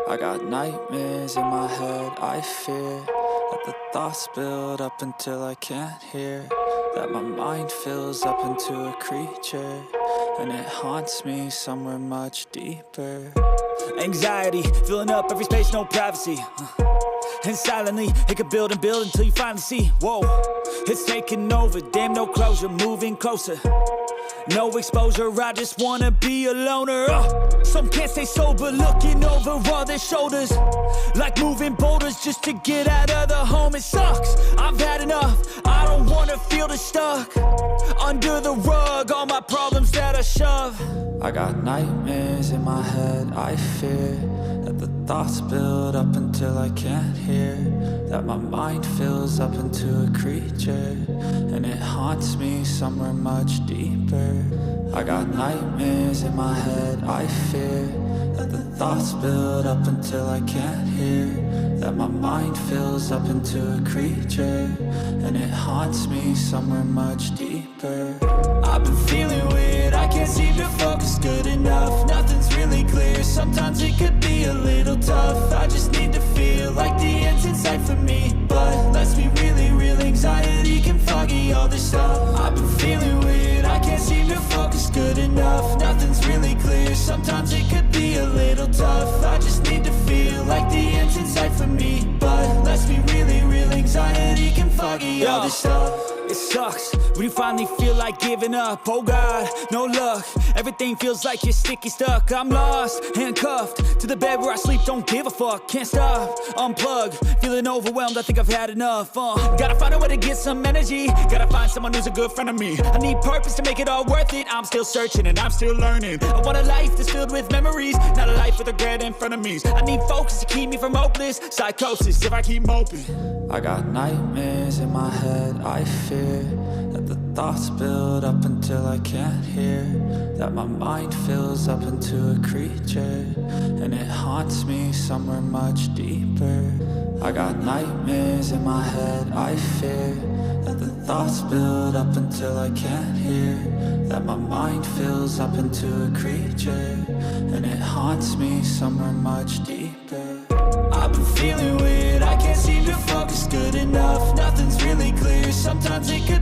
I got nightmares in my head, I fear that the thoughts build up until I can't hear, that my mind fills up into a creature, and it haunts me somewhere much deeper. Anxiety, filling up every space, no privacy. And silently, it could build and build until you finally see, whoa, it's taking over, damn no closure, moving closer. No exposure, I just wanna be a loner. Some can't stay sober, looking over all their shoulders, like moving boulders just to get out of the home. It sucks, I've had enough, I don't wanna feel the stuck under the rug, all my problems that I shove. I got nightmares in my head, I fear that the thoughts build up until I can't hear, that my mind fills up into a creature, and it haunts me somewhere much deeper. I got nightmares in my head, I fear that the thoughts build up until I can't hear, that my mind fills up into a creature, and it haunts me somewhere much deeper. I've been feeling weird, I can't seem to focus good enough. Nothing's really clear, sometimes it could be a little tough. I just need to feel like the end's in sight for me, but let's be really real, anxiety can foggy all this stuff. I've been feeling weird, I can't seem to focus good enough. Nothing's really clear, sometimes it could be a little tough. I just need to feel like the end's in sight for me, but let's be really real, anxiety can foggy all this stuff. It sucks when you finally feel like giving up. Oh God, no luck, everything feels like you're sticky stuck. I'm lost, handcuffed to the bed where I sleep, don't give a fuck. Can't stop, unplug, feeling overwhelmed, I think I've had enough. Gotta find a way to get some energy, gotta find someone who's a good friend of me. I need purpose to make it all worth it, I'm still searching and I'm still learning. I want a life that's filled with memories, not a life with regret in front of me. I need focus to keep me from hopeless psychosis if I keep moping. I got nightmares in my head, I fear that the thoughts build up until I can't hear, that my mind fills up into a creature, and it haunts me somewhere much deeper. I got nightmares in my head, I fear that the thoughts build up until I can't hear, that my mind fills up into a creature, and it haunts me somewhere much deeper. I've been feeling weird, I can't seem to focus good enough. Nothing's really clear, sometimes it could be